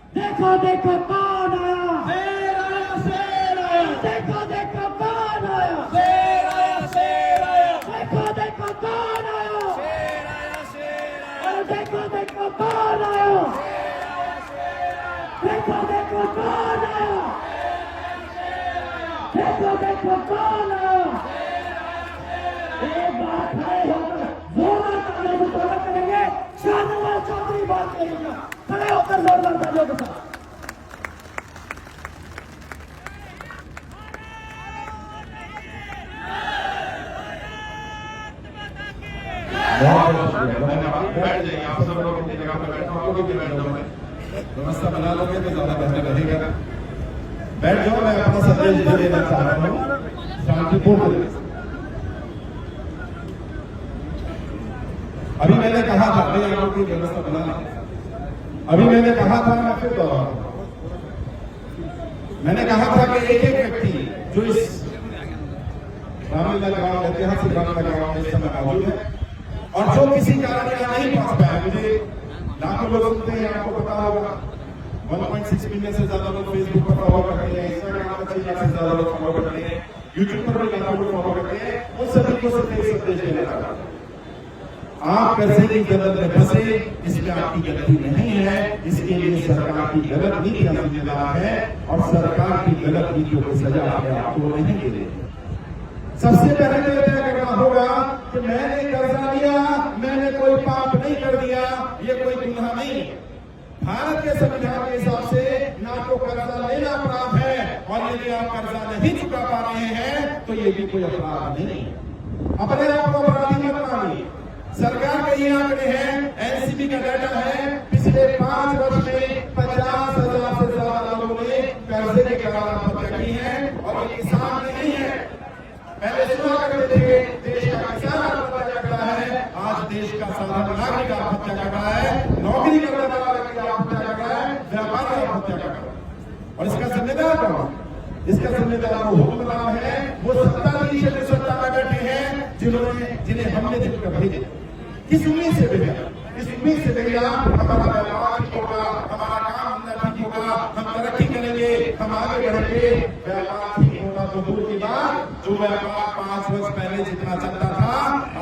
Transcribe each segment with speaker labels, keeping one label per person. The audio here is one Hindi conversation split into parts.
Speaker 1: देखो देखो कौन आया,
Speaker 2: शेर आया, शेर आया,
Speaker 1: देखो देखो कौन आया,
Speaker 2: शेर आया, शेर आया,
Speaker 1: देखो देखो कौन आया,
Speaker 2: शेर आया, शेर आया,
Speaker 1: और देखो देखो कौन आया, देखो देखो कौन आया, देखो देखो कौन आया। एक बार खड़े होकर जोरदार तालियों से स्वागत करेंगे शाहनवाज चौधरी बात करेंगे, खड़े होकर जोरदार तालियों के साथ।
Speaker 3: धन्यवाद। बैठ जाइए, आप सब लोग अपनी जगह पर बैठो, आप लोग भी बैठ जाओ। व्यवस्था बना लोगे तो ज्यादा बेहतर रहेगा। बैठ जाओ। मैं अपना संदेश देना चाह रहा हूँ शांतिपूर्ण। अभी मैंने कहा था, मैं आप लोग की व्यवस्था बना लें। अभी मैंने कहा था, मैं फिर दोहराऊं, मैंने कहा था कि एक एक व्यक्ति जो इस रामलीला ग्राउंड, ऐतिहासिक रामलीला ग्राउंड में इस समय मौजूद है और जो किसी कारण यहाँ नहीं पहुंच पाया, मुझे लाखों लोग सुनते हैं, आपको पता होगा 1.6 मिलियन से ज्यादा लोग फेसबुक पर फॉलो करते हैं, इंस्टाग्राम पर 6 लाख से ज्यादा लोग फॉलो करते हैं, यूट्यूब पर भी लाखों लोग फॉलो करते हैं। उन सभी को सिर्फ एक संदेश देना चाहता हूं, आप कर्जे की गलत में फंसे, इसमें आपकी गलती नहीं है। इसके लिए सरकार की गलत नीतियां जिम्मेदार है और सरकार की गलत नीतियों को सजा आपको नहीं मिलेगी। सबसे पहले तो तय करना होगा कि मैंने कर्जा लिया, मैंने कोई पाप नहीं कर दिया, ये कोई गुनाह नहीं है। भारत के संविधान के हिसाब से ना तो कर्जा लेना अपराध है और यदि आप कर्जा नहीं चुका पा रहे हैं तो ये भी कोई अपराध नहीं है। अपने आप को अपराधी मत मानिए। सरकार के ये आंकड़े हैं, एनसीबी का डाटा है, पिछले 5 वर्ष में 50,000 से ज्यादा लोगों ने कर्जे के कारण आत्महत्या की है और ये किसान नहीं है। पहले सुना करते थे देश का किसान आत्महत्या कर रहा है, आज देश का साधारण नागरिक आत्महत्या कर रहा है, नौकरी करने वाला व्यक्ति आत्महत्या कर रहा है, व्यापारी आत्महत्या कर रहा है। और इसका जिम्मेदार कौन? इसका जिम्मेदार वो हुक्मरान है, वो सत्ताधीश जो सत्ता में बैठे हैं, जिन्हें हमने जिनका भेजा। किस उम्मीद से भेजा? इस उम्मीद से भेजा हमारा व्यापार ठीक होगा, हमारा काम धंधा ठीक होगा, हम तरक्की करेंगे, हम आगे बढ़ेंगे। व्यापार ठीक होगा तो दूर की बात, जो व्यापार 5 वर्ष पहले जितना चलता था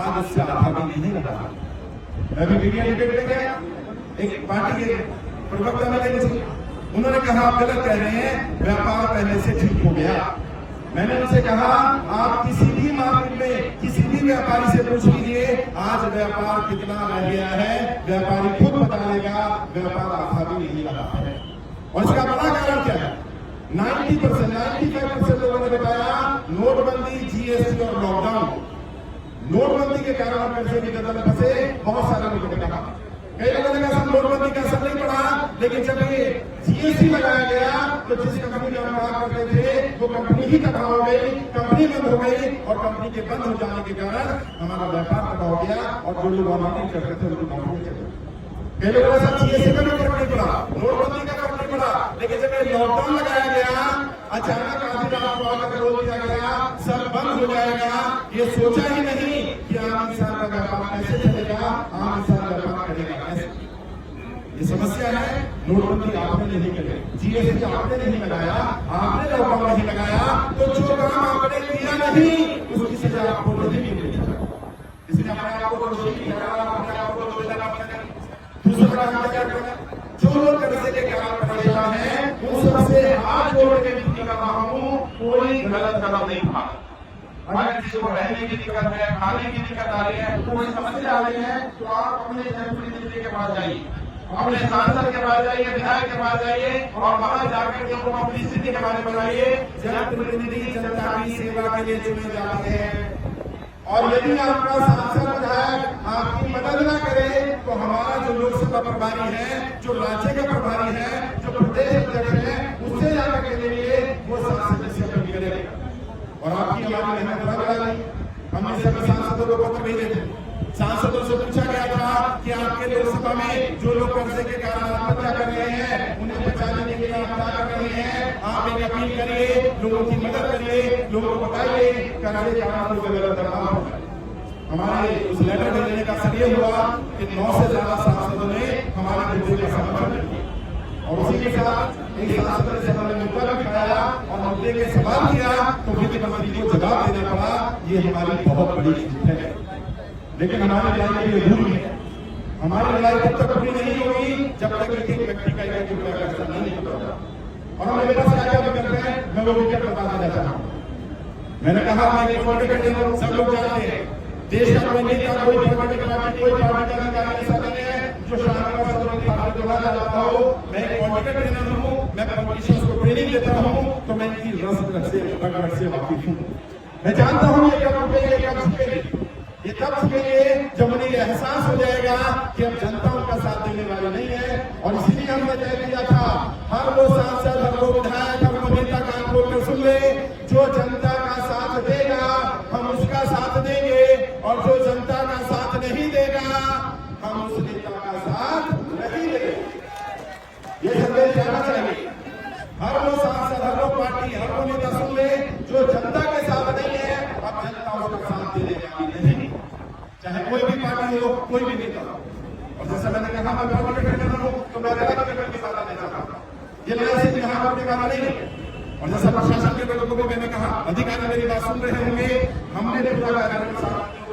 Speaker 3: आज उससे आधा भी नहीं रहा। मैं भी मीडिया डिबेट में गया, एक पार्टी के प्रवक्ता मिले मुझे, उन्होंने कहा आप गलत कह रहे हैं, व्यापार पहले से ठीक हो गया। मैंने उनसे कहा आप किसी भी मार्केट में किसी भी व्यापारी से पूछ लीजिए आज व्यापार कितना रह गया है, व्यापारी खुद बता देगा व्यापार आधा भी नहीं रहा है। और इसका बड़ा कारण क्या है? 90%, 95% लोगों ने बताया नोटबंदी, जीएसटी और लॉकडाउन। नोटबंदी के कारण कर्जे की गर्दन में फंसे बहुत सारे लोगों ने कहा। कई लोगों ने कहा नोटबंदी का असर नहीं पड़ा, लेकिन जब ये जीएसटी लगाया गया तो जिस कंपनी में हम काम करते थे वो कंपनी ही तबाह हो गई, कंपनी बंद हो गई और कंपनी के बंद हो जाने के कारण हमारा व्यापार तबाह हो गया और जो लोग नौकरी करते थे उनकी नौकरी चली गई। कई लोगों ने जीएसटी का भी फर्क नहीं पड़ा, नोटबंदी का फर्क नहीं पड़ा, लेकिन जब ये लॉकडाउन लगाया गया अचानक आधी रात को आकर रोक दिया गया, सब बंद हो जाएगा, ये सोचा ही नहीं कि आम इंसान का व्यापार कैसे चलेगा, आम इंसान व्यापार करेगा कैसे। ये समस्या है। नोटबंदी आपने नहीं करी, जीएसटी आपने नहीं लगाया, आपने लॉकडाउन नहीं लगाया, तो जो काम आपने किया नहीं उसकी सजा आपको नहीं मिलेगी। इसलिए अपने आप को दोषी ठहराना, अपने आप को दोषी लगाना। दूसरा काम क्या करना? जो लोग कर्जे के कारण परेशान हैं उन सबसे हाथ जोड़ के विनती कर रहा हूं, कोई गलत कदम नहीं उठा। अगर किसी को रहने की दिक्कत है, खाने की दिक्कत आ रही है, कोई समस्या आ रही है तो आप अपने जनप्रतिनिधि के पास जाइए, अपने सांसद के पास जाइए, विधायक के पास जाइए और वहां जाकर के उनको अपनी स्थिति के बारे में बताइए। जनप्रतिनिधि जनता की सेवा के लिए चुने जाते हैं और यदि आपका सांसद विधायक आपकी मदद न करे तो हमारा जो लोकसभा प्रभारी है, जो राज्य का प्रभारी है, जो प्रदेश अध्यक्ष है, उससे जाकर के लिए वो सांसद से अपील करेगा और आपकी हमारी मेहनत लग रही। हमने सभी सांसदों को पत्र भेजे थे, सांसदों से पूछा गया था कि आपके लोकसभा में जो लोग कर्जे के कारण आत्महत्या कर रहे हैं उन्हें बचाने के लिए आप क्या कर रहे हैं, आप एक अपील करिए, लोगों की मदद करिए, लोगों को बताइए कर्जे के कारण कोई गलत दबाव होगा। हमारे उस लेटर भेजने का असर ये हुआ कि 9 से ज्यादा सांसदों ने हमारे मुद्दे का समर्थन किया और उसी के साथ एक सांसद ने सदन में मुद्दा भी उठाया और मुद्दे के सवाल किया तो वित्त मंत्री को जवाब देना पड़ा। ये हमारी बहुत बड़ी चीज है, लेकिन हमारी लड़ाई के लिए भूल है। हमारी लड़ाई तब तक पूरी नहीं होगी जब तक एक व्यक्ति का 1 रुपया खर्चा नहीं होगा। और हम मेरे पास क्या करते हैं, मैं वो विकेट बता देना चाहता हूँ। मैंने कहा मैं एक पॉलिटिकल सब लोग जानते हैं, देश का कोई नेता, कोई पॉलिटिकल पार्टी, कोई पार्टी का अधिकारी ऐसा नहीं है जो शानदार सदन की पार्टी को जाता हो। मैं एक पॉलिटिकल ट्रेनर हूँ, मैं पॉलिटिशियंस को ट्रेनिंग देता हूँ, तो मैं इनकी रस से वाकिफ हूँ। मैं जानता हूँ ये कब रुकेंगे, कब झुकेंगे। ये तब झुकेंगे जब उन्हें ये एहसास हो जाएगा कि अब जनता उनका साथ देने वाली नहीं है। और इसीलिए हमने तय किया था, हर वो सांसद, हर वो विधायक, हर वो नेता कान खोलकर सुन ले, जो जनता का साथ देगा हम उसका साथ देंगे, और जो जनता का साथ नहीं देगा हम उस नेता का साथ नहीं देंगे। ये संदेश जाना चाहिए। हर वो सांसद, हर वो पार्टी, हर वो नेता सुन ले, जो जनता के साथ नहीं है अब जनता उसका साथ देने वाली नहीं, चाहे कोई भी पार्टी हो, कोई भी नेता हो। और जैसे मैंने कहा मैं पॉलिटिकल ट्रेनर हूं, तो मैं अलग के साथ नहीं चाहता, ये लड़ाई सिर्फ यहाँ करने वाला नहीं है। और जैसा प्रशासन के लोगों को भी मैंने कहा, अधिकारी मेरी बात सुन रहे होंगे, हमने पूरा कार्यक्रम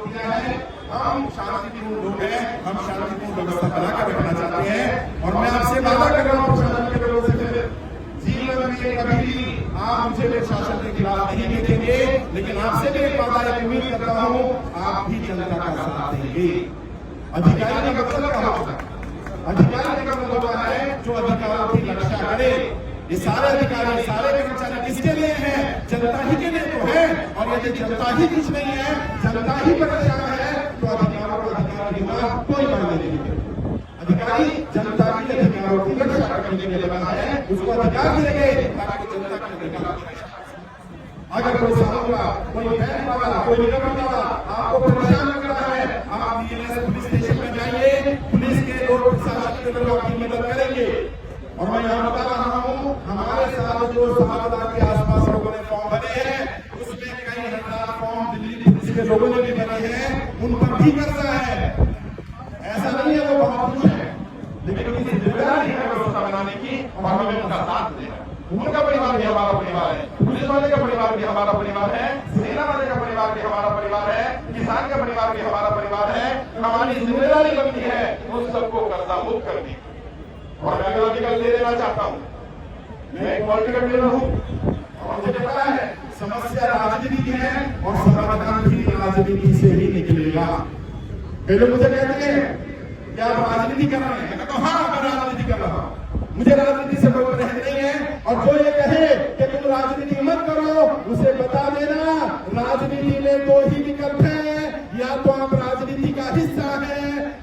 Speaker 3: किया है, हम शांतिपूर्ण लोग हैं, हम शांतिपूर्ण व्यवस्था बनाकर रखना चाहते हैं। और मैं आपसे वादा कर रहा हूँ प्रशासन के लोगों से, जीवन में कभी भी आप मुझे प्रशासन के खिलाफ नहीं देखेंगे, लेकिन आपसे भी एक वादा उम्मीद करता हूँ, आप भी जनता का साथ देंगे। अधिकारी का मतलब क्या होता है? अधिकारी का मतलब होता है जो अधिकारों की रक्षा करे। ये सारे अधिकारी, सारे कर्मचारी किसके लिए हैं? जनता ही के लिए तो है। और यदि जनता ही कुछ नहीं है, जनता ही परेशान है, तो अधिकारों का अधिकार देना कोई मायने नहीं है। अधिकारी जनता के अधिकारों की रक्षा करने के लिए बना है, उसको अधिकार देंगे ताकि जनता के अधिकार। अगर कोई साहूका, कोई बैंक वाला, कोई निगम वाला आपको परेशान कर रहा है, आप डीएलएस पुलिस स्टेशन में जाइए, पुलिस के लोग, प्रशासन के लोग आपकी मदद करेंगे। और मैं यहाँ बता रहा हूँ, हमारे साथ जो 7,000 के आसपास लोगों ने फॉर्म भरे हैं, उसमें कई हजार फॉर्म दिल्ली पुलिस के लोगों ने भी भरे हैं, उन पर भी कर्जा है। ऐसा नहीं है वो बहुत कुछ है, लेकिन उनकी जिम्मेदारी है व्यवस्था बनाने की, और हमें उनका साथ देना। उनका परिवार भी हमारा परिवार है, पुलिस वाले का परिवार भी हमारा परिवार है, सेना वाले का परिवार भी हमारा परिवार है, किसान का परिवार भी हमारा परिवार है। हमारी जिम्मेदारी बनती है उन सबको कर्जा मुक्त करनी। और मैं पॉलिटिकल दे देना चाहता हूँ, मैं एक पॉलिटिकल ट्रेनर हूँ, और मुझे पता है समस्या राजनीति की है और समाधान भी राजनीति से ही निकलेगा। कई लोग मुझे कहते हैं कि आप राजनीति कर रहे हैं, मैं कहता हूँ हाँ मैं राजनीति कर रहा हूँ, मुझे राजनीति से कोई परहेज नहीं है। और जो ये कहे कि तुम राजनीति मत करो, उसे बता देना राजनीति में दो ही विकल्प है, या तो आप राजनीति का हिस्सा है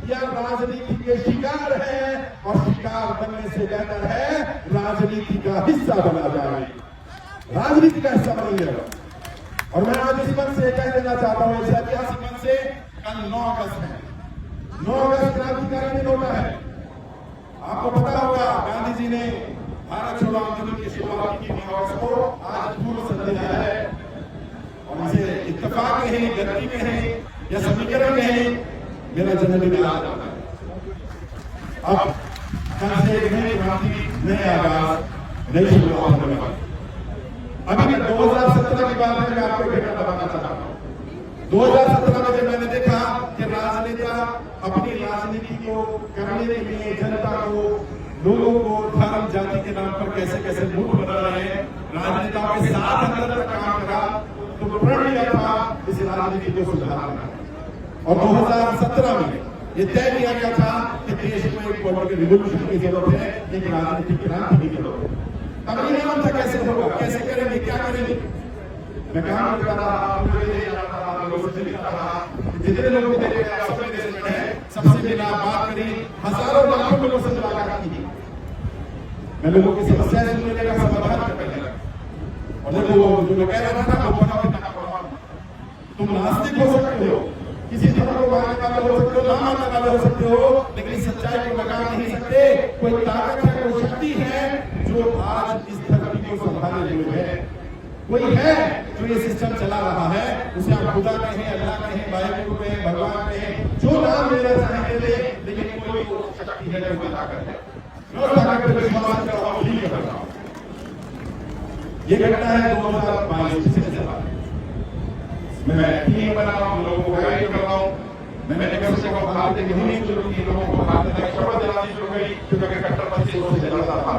Speaker 3: या राजनीति के शिकार है। और शिकार बनने से बेहतर है राजनीति का हिस्सा बना जाए, राजनीति का हिस्सा बनिए। और मैं आज इस मंच से कह देना चाहता हूँ, इस ऐतिहासिक मंच से, कल 9 अगस्त है, 9 अगस्त क्रांतिकारी दिन होता है। आपको पता होगा गांधी जी ने भारत छोड़ो आंदोलन की शुरुआत की 9 अगस्त को, आज पूर्व संध्या है। और इसे इत्तेफाक कहें, गलती कहें या समीकरण कहें, मेरा जन्मदिन आज आता है। अब कल से एक नई क्रांति, नए आगाज, नई शुरुआत होने वाली। अभी मैं 2017 की बात में मैं आपको डेटा बताना चाहता हूँ। 2017 में जब मैंने देखा कि राजनेता अपनी राजनीति को करने के लिए जनता को, लोगों को धर्म जाति के नाम पर कैसे कैसे मूर्ख बना रहे हैं, राजनेताओं के साथ अंदर तक काम करा, तो प्रण लिया था इस राजनीति को सुधारना। और 2017 में ये तय किया गया था कि देश में एक पॉलिटिकल रिवोल्यूशन की जरूरत है, एक राजनीतिक क्रांति की जरूरत है। अब ये नाम था कैसे होगा, कैसे करेंगे, क्या करेंगे। मैं काम कर रहा, जितने लोग देखे सबसे देश में है, सबसे मिला, बात करी, हजारों लाखों लोगों से मुलाकात की। मैं लोगों की समस्या सुनने का समाधान करने लगा। और जब वो जो मैं कह रहा था, तुम नास्तिक हो सकते हो, किसी धर्म को मानने वाले हो सकते हो, ना मानने वाले हो सकते हो, लेकिन सच्चाई को लगा नहीं सकते। कोई ताकत है, कोई शक्ति है जो आज इस धरती को संभाले हुए है। कोई है जो ये सिस्टम चला रहा है, उसे आप खुदा कहें, अल्लाह कहें, वाहिगुरु कहें, भगवान कहें, जो नाम लेना चाहेंगे, लेकिन कोई शक्ति है, कोई ताकत है। मैं उस ताकत पर विश्वास कर रहा हूं, नहीं कर रहा हूं। ये घटना है 2022 पिछले साल। मैं टीम बना रहा हूं, लोगों को गाइड कर रहा हूं। मैंने कम से कम बात नहीं शुरू की, लोगों को बात देना शपथ दिलानी शुरू करी, क्योंकि कट्टरपंथी सोच से लड़ता था।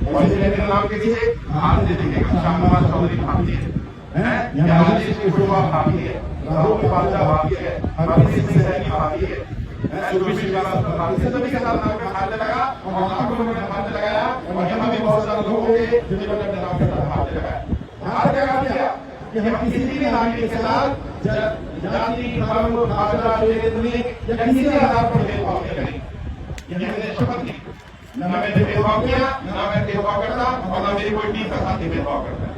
Speaker 3: और इसलिए नाम के पीछे हाथ दे देंगे, श्यामलाल चौधरी भाभी है, यहाँ राजेश की शोभा भाभी है, राहुल की बादशाह भाभी है, हरप्रीत सिंह सैनी भाभी है, सुरभि श्रीवास्तव भाभी है। सभी के साथ नाम का हाथ लगा और वहां को मैंने हाथ लगाया और यहाँ भी बहुत सारे लोग होंगे जिन्होंने नाम का हाथ लगाया। हाथ लगा दिया कि हम किसी भी नागरिक के साथ जाति, धर्म, भाषा, क्षेत्र या किसी भी आधार पर भेदभाव नहीं करेंगे। ये मैंने शपथ ली। न मैंने भेदभाव किया, न मैं भेदभाव करता और न मेरी कोई टीम का साथी भेदभाव करता है।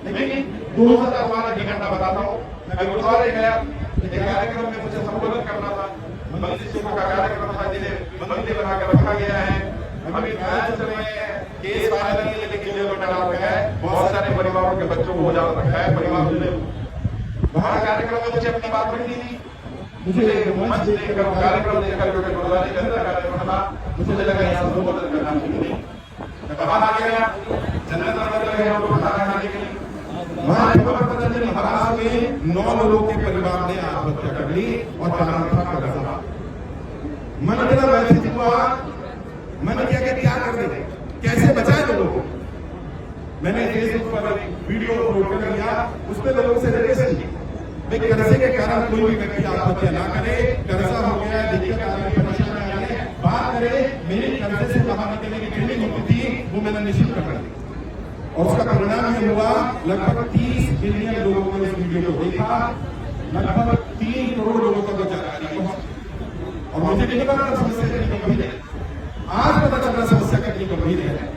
Speaker 3: लेकिन 2012 की घटना बताता हूँ। मैं गुरुद्वारे गया, एक कार्यक्रम में मुझे संबोधन करना था। मंदिर का कार्यक्रम था, जिन्हें मंदिर बनाकर रखा गया है। अभी आज में केस फाइल नहीं, लेकिन जेलों में डाल रखा है। बहुत सारे परिवारों के बच्चों को उजाड़ रखा है। परिवार ने वहाँ कार्यक्रम में मुझे अपनी बात रखनी थी। मुझे मंच देखकर, कार्यक्रम देखकर, क्योंकि गुरुद्वारे के अंदर कार्यक्रम था, मुझे लगा यहाँ संबोधन करना चाहिए। मैं बाहर आ गया, जन्नत नगर गया उनको खाना खाने के लिए। वहाँ खबर पता चली महाराष्ट्र में 9 लोगों के परिवार ने आत्महत्या कर ली और कारण था कर्जा। मन मेरा मैसेज हुआ, मैंने क्या कर दे, कैसे बचाए लोगों को। मैंने फेसबुक पर वीडियो अपलोड कर दिया, उस पर लोगों से रिक्वेस्ट की भाई कर्जे के कारण कोई भी व्यक्ति आत्महत्या ना करे। कर्जा हो गया, दिक्कत आ रही है, परेशानी आ रही है, बात करे। मेरी कर्जे से बाहर निकलने की ट्रेनिंग होती थी, वो मैंने निश्चित कर दी और उसका परिणाम ये हुआ, लगभग 30 मिलियन लोगों ने इस वीडियो को देखा, लगभग 3 करोड़ लोगों तक जानकारी पहुंची। और मुझे नहीं पता समस्या कितनी गंभीर है, आज पता चल रहा समस्या कितनी गंभीर है।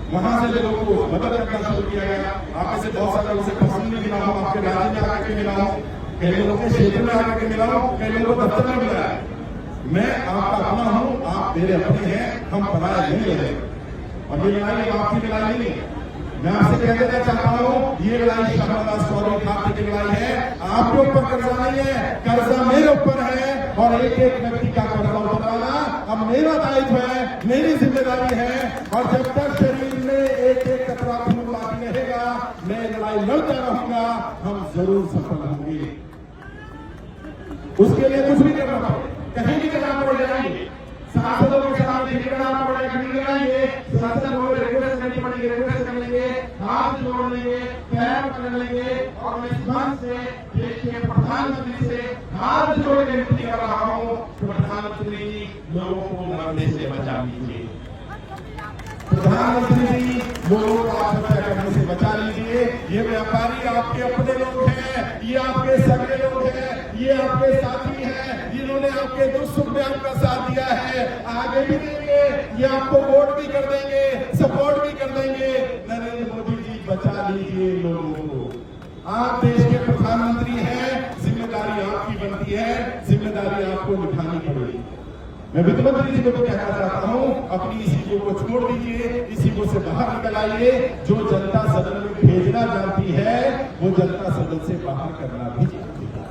Speaker 3: वहां से लोगों को मदद करना शुरू किया गया। आप में से बहुत सारे लोगों से पसंद भी मिला हूं, आपके राज्य में आकर के मिला हूं, कई लोगों के क्षेत्र में आकर के मिला हूं, कई लोगों को दफ्तर में मिला है। मैं आपका अपना हूं, आप मेरे अपने हैं, हम पराये नहीं रहे। और ये लड़ाई आपकी लड़ाई नहीं है। मैं आपसे कह देना चाहता हूं, ये लड़ाई श्यामलाल चौधरी भाभी की लड़ाई है। आपके ऊपर कर्जा नहीं है, कर्जा मेरे ऊपर है। और एक एक व्यक्ति का कर्जा उतरवाना अब मेरा दायित्व है, मेरी जिम्मेदारी है। और जब तक शरीर में एक एक कतरा खून बाकी रहेगा, मैं लड़ाई लड़ता रहूंगा, हम जरूर सफल होंगे। उसके लिए कुछ भी करना पड़े, कहीं भी करना पड़ जाएंगे, सांसदों के साथ भी करना पड़ेगा, नहीं कराएंगे, सांसद को रिक्वेस्ट करनी पड़ेगी, रिक्वेस्ट कर लेंगे, हाथ जोड़ लेंगे, पैर पकड़ लेंगे। और मैं इस मंच से देश के प्रधानमंत्री से हाथ जोड़ के विनती कर रहा हूं, प्रधानमंत्री जी लोगों को मरने से बचा लीजिए। प्रधानमंत्री जी लोगों को आत्महत्या करने से बचा लीजिए। ये व्यापारी आपके अपने लोग हैं, ये आपके सगे लोग हैं, ये आपके साथी हैं, जिन्होंने आपके दुख सुख में आपका साथ दिया है, आगे भी देंगे, ये आपको वोट भी कर देंगे, सपोर्ट भी कर देंगे। नरेंद्र मोदी जी बचा लीजिए लोगों को। आप देश के प्रधानमंत्री हैं, जिम्मेदारी आपकी बनती है, जिम्मेदारी आपको निभानी पड़ेगी। मैं वित्त मंत्री जी को कहना चाहता हूं, अपनी इस ईगो को छोड़ दीजिए, इस ईगो से बाहर निकल आइए। जो जनता सदन में भेजना जानती है, वो जनता सदन से बाहर करना भी जानती है।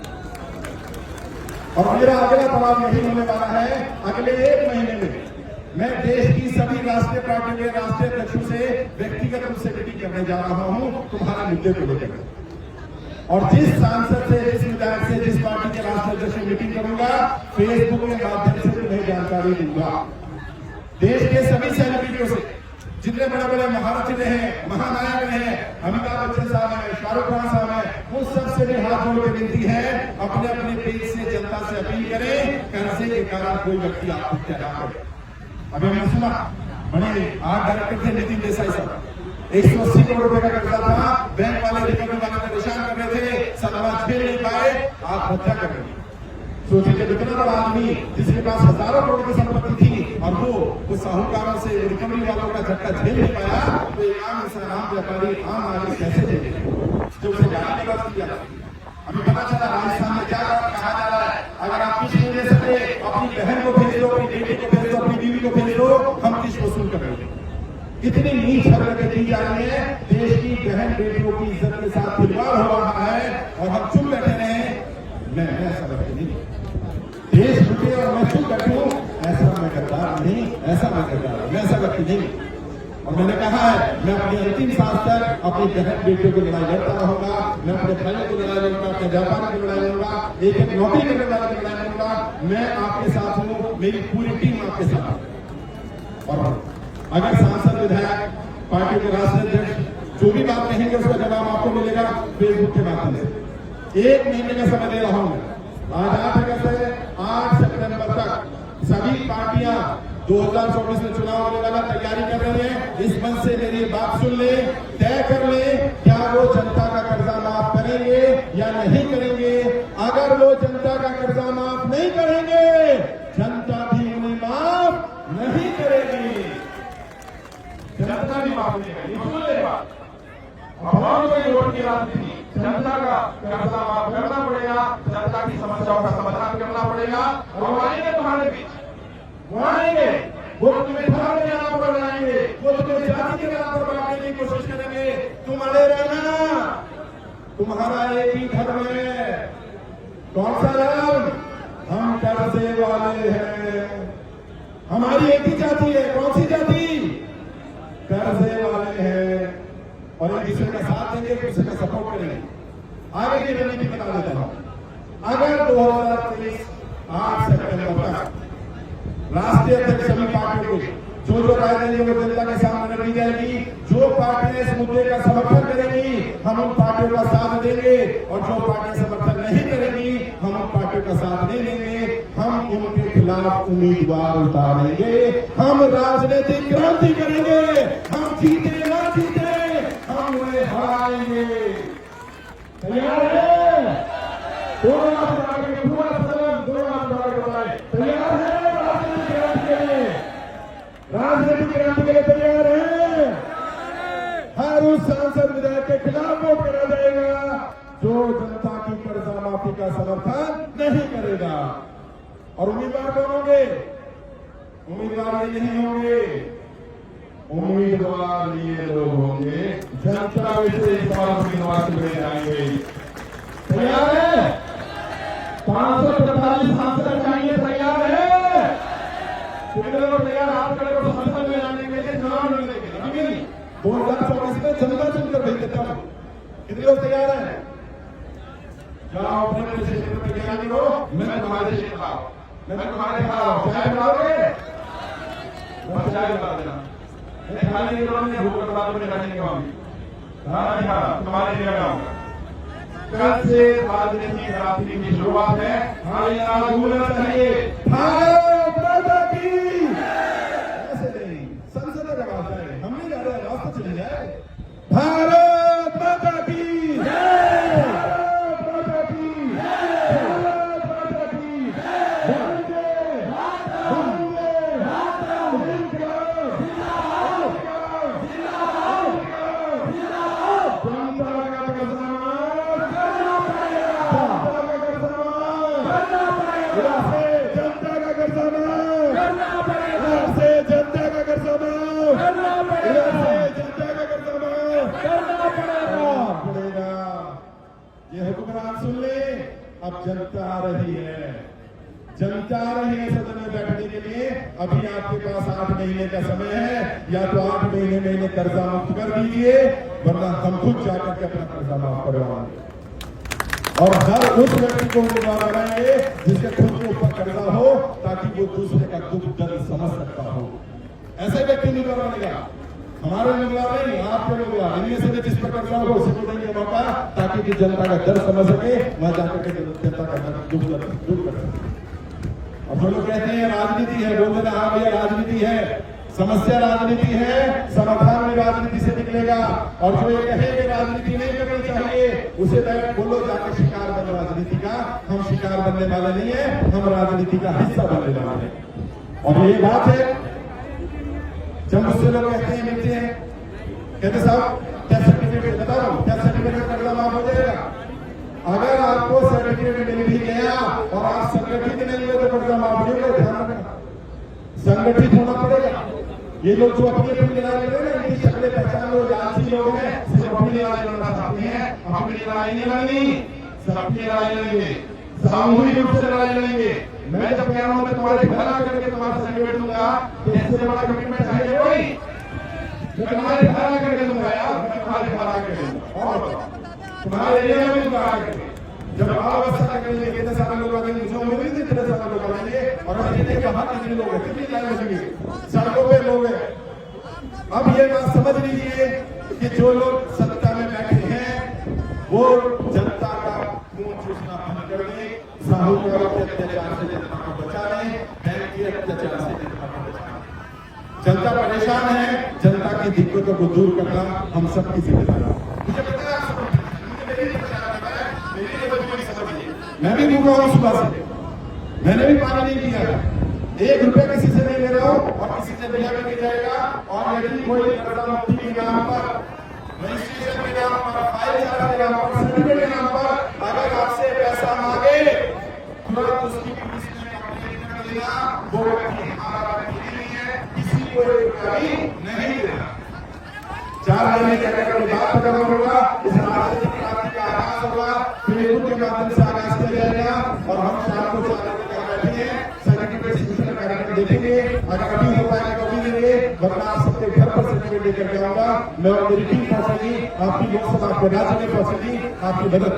Speaker 3: और मेरा अगला सवाल यही होने वाला है, अगले 1 महीने में मैं देश की सभी राष्ट्रीय पार्टी के राष्ट्रीय अध्यक्षों से व्यक्तिगत रूप से मीटिंग करने जा रहा हूं तुम्हारे मुद्दे को लेकर। और जिस सांसद से, जिस विधायक से, जिस पार्टी के राष्ट्रीय अध्यक्ष से मीटिंग करूंगा, फेसबुक के माध्यम से तुम्हें जानकारी दूंगा। देश के सभी सेलिब्रिटियों से, जितने बड़े बड़े महारथी रहे हैं, महानायक रहे, अमिताभ बच्चन साहब है, शाहरुख खान साहब है, उन सबसे भी हाथ जोड़ के विनती है, अपने अपने पेज से जनता से अपील करें, कर्जे के कारण कोई व्यक्ति आत्महत्या न करे। अभी हमने सुना, बड़े आर्ट डायरेक्टर थे नितिन देसाई साहब, 180 करोड़ रुपए का कर्जा था, बैंक वाले रिकवरी वाले को परेशान कर रहे थे, सलवा झेल नहीं पाए, आत्महत्या कर रहे। सोचिए इतना बड़ा आदमी जिसके पास हजारों करोड़ की संपत्ति थी और वो साहूकारों से रिकवरी वालों का झटका झेल नहीं पाया, तो एक आम इंसान, आम व्यापारी, आम नागरिक कैसे झेले जो उसे जाने की बात किया। अभी पता चला राजस्थान में क्या कहा जा रहा है, अगर आप किस्त नहीं दे सकते, अपनी बहन को भेज दो, अपनी बेटी को भेज दो, अपनी बीवी को भेज दो, हम किस्त वसूल करेंगे। इतनी नीच हरकतें की जा रही है, देश की बहन बेटियों की इज्जत के साथ खिलवाड़ हो रहा है और हम चुप बैठे रहे। मैं ऐसा बैठे नहीं, देश रुके और मैं चुप बैठूं, ऐसा ऐसा मैं गद्दार नहीं, ऐसा मैं गद्दार, मैं ऐसा व्यक्ति नहीं। और मैंने कहा है मैं अपनी अंतिम सांस तक अपनी बहन बेटियों की लड़ाई लड़ता रहूंगा, मैं अपने भाइयों की लड़ाई लड़ूंगा, अपने व्यापार की लड़ाई लड़ूंगा, एक एक नौकरी की लड़ाई लड़ूंगा। मैं आपके साथ हूँ, मेरी पूरी टीम आपके साथ है। और अगर सांसद, विधायक, पार्टी के राष्ट्रीय अध्यक्ष जो भी बात कहेंगे उसका जवाब आपको मिलेगा फेसबुक के माध्यम से। 1 महीने का समय दे रहा हूं। आज 8 अगस्त से 8 सितंबर तक सभी पार्टियां 2024 में चुनाव होने वाला तैयारी कर रहे हैं। इस मंच से मेरी बात सुन ले, तय कर ले, क्या वो जनता का कर्जा माफ करेंगे या नहीं करेंगे। अगर वो जनता का कर्जा माफ नहीं करेंगे, जनता भी उन्हें माफ नहीं करेगी। जनता भी माफ नहीं करेगी। सुन ले बात, अवाम को वोट की राजनीति, जनता का कर्जा माफ करना पड़ेगा, जनता की समस्याओं का समाधान करना पड़ेगा। और आएंगे तुम्हारे बीच, वो आएंगे, वो तुम्हें धर्म के नाम पर बनाएंगे, वो तुम्हें जाति के नाम पर बनाने की कोशिश करेंगे। तुम अड़े रहना, तुम्हारा एक ही धर्म है। कौन सा धर्म? हम कर्जे वाले हैं। हमारी एक ही जाति है। कौन सी जाति? कर्जे वाले हैं। और एक दूसरे का साथ देंगे, एक दूसरे का सपोर्ट करेंगे। आगे की रणनीति बता देता हूं। अगर 2023 8 सितंबर तक राष्ट्रीय अध्यक्ष सभी पार्टियों को जो राय देंगे वो जनता के सामने रखी जाएगी। जो पार्टियां इस मुद्दे का समर्थन करेंगी हम उन पार्टियों का साथ देंगे, और जो पार्टियां समर्थन नहीं करेंगी हम उन पार्टियों का साथ नहीं देंगे। हम उनके खिलाफ उम्मीदवार उतारेंगे। हम राजनीतिक क्रांति करेंगे। हम जीते ना जीते, हम उन्हें हराएंगे। तैयार है? दोनों पूरा सदन, तैयार है? राजनीतिक क्रांति के लिए तैयार है? हर उस सांसद विधायक के खिलाफ वोट करा जाएगा जो जनता की कर्जा माफी का समर्थन नहीं करेगा। और उम्मीदवार कौन होंगे? उम्मीदवार ये नहीं होंगे, उम्मीदवार ये लोग होंगे जनता से इस बार उम्मीदवार चुने जाएंगे। तैयार है? 545 सांसद चाहिए। तैयार है? कितने लोग तैयार? हाथ खड़े करो। संसद में जाने के लिए, चुनाव लड़ने के लिए। अभी नहीं, 2024 में जनता चुनकर भेज देता हूं। कितने लोग तैयार हैं? जाओ अपने क्षेत्र में तैयारी करो। मैं तुम्हारे क्षेत्र का हूं, मैं तुम्हारे खा रहा हूं। चाय बनाओगे? बस चाय बना देना। मैं खाने की जरूरत नहीं, भूख लगा तो मैं खाने नहीं खाऊंगी। खाना नहीं खाना, तुम्हारे लिए बनाऊंगा। कल से राजनीतिक क्रांति की शुरुआत है। हाँ, ये नारा गूंजना चाहिए, भारत माता की। ऐसे नहीं, संसद में आवाज आए, हम नहीं जा रहे, आवाज तो चली जाए। भारत माता की, भारत माता की, भारत माता की। वंदे जनता का कर्जा माफ करना पड़ेगा। जनता का कर्जा माफ करना पड़ेगा। ये हुक्मरान सुन ले, अब जनता आ रही है, जनता आ रही है सदन में बैठने के लिए। अभी आपके पास 8 महीने का समय है, या तो 8 महीने कर्जा मुक्त कर दीजिए, वरना हम खुद जाकर के अपना कर्जा माफ करवाएंगे। और हर उस व्यक्ति को उम्मीदवार बनाएंगे जिसके खुद के ऊपर कर्जा हो, ताकि वो दूसरे का दुख दर्द समझ सकता हो। ऐसे व्यक्ति उम्मीदवार बनेगा। हमारे उम्मीदवार नहीं, आपके उम्मीदवार। इनमें से जिस पर कर्जा हो उसी को देंगे मौका, ताकि जनता का दर्द समझ सके, वह जाकर के जनता का दुख दर्द दूर कर सके। अब जो लोग कहते हैं राजनीति है, बोल देना हाँ भैया राजनीति है, समस्या राजनीति है, समाधान में राजनीति से निकलेगा। और जो ये कहे कि राजनीति नहीं करनी चाहिए, उसे बोलो जाकर शिकार बनो राजनीति का। हम शिकार बनने वाले नहीं है, हम राजनीति का हिस्सा बनने वाले हैं। और ये बात है, जब मुझसे लोग कहते हैं, मिलते हैं, कहते साहब क्या सर्टिफिकेट बताओ, क्या सर्टिफिकेट कर्जा माफ हो जाएगा? अगर आपको सर्टिफिकेट मिल भी गया और आप संगठित नहीं हुए तो कर्जा माफ नहीं होगा। ध्यान रखना, संगठित होना पड़ेगा। ये लोग जो अपनी अपनी लड़ाई लड़ रहे हैं, इनकी शक्लें पहचान लो, जांची लोग हैं, सिर्फ अपनी लड़ाई लड़ना चाहते हैं। अपनी लड़ाई नहीं लड़नी, सबकी लड़ाई लड़ेंगे, सामूहिक रूप से लड़ाई लड़ेंगे। मैं जब कह रहा हूं मैं तुम्हारे घर आकर के तुम्हारा सर्टिफिकेट दूंगा, तो इससे बड़ा कमिटमेंट चाहिए कोई? मैं तुम्हारे घर आकर के दूंगा यार, मैं तुम्हारे घर आकर के दूंगा, और तुम्हारे एरिया में दूंगा आकर के। जब अवस्था करेंगे कितने सारे लोग आएंगे, मुझे उम्मीद नहीं थी इतने सारे लोग आएंगे, और अब ये देखिए वहां कितने लोग हैं, कितनी लाइन लगेगी, सड़कों पे लोग हैं। अब ये बात समझ लीजिए कि जो लोग सत्ता में बैठे हैं वो जनता का खून चूसना बंद कर दें, साहूकारों के अत्याचार से जनता को बचा लें, बैंक के अत्याचार से जनता को बचा लें। जनता परेशान है, जनता की दिक्कतों को दूर करना हम सबकी जिम्मेदारी है। मुझे पता है आप सब मैं भी भूखा हूं सुबह से, मैंने भी पानी नहीं पिया, 1 रुपया किसी से नहीं ले रहा हूं और किसी से लिया भी नहीं जाएगा। और यदि कोई कर्जा मुक्ति के नाम पर, रजिस्ट्रेशन के नाम पर, फाइल चार्ज के नाम पर, सर्टिफिकेट के नाम पर अगर आपसे पैसा मांगे, तुरंत उसकी पुलिस में कंप्लेंट कर देना। वो व्यक्ति हमारा व्यक्ति नहीं है, किसी को नहीं देना। 4 महीने के अंदर बात खत्म होगा, इस राजनीतिक क्रांति का आगाज होगा, फेसबुक के माध्यम से आगाज किया जाएगा और हम शाम को 4 बजे तक बैठे हैं, सर्टिफिकेट सिस्टम करके देखेंगे। अगर अभी हो पाएगा तो भी देंगे, वरना आप सबके घर पर सर्टिफिकेट लेकर के आऊंगा मैं और मेरी टीम पहुंचेगी, आपकी लोकसभा आपके राज्य में पहुंचेगी, आपकी मदद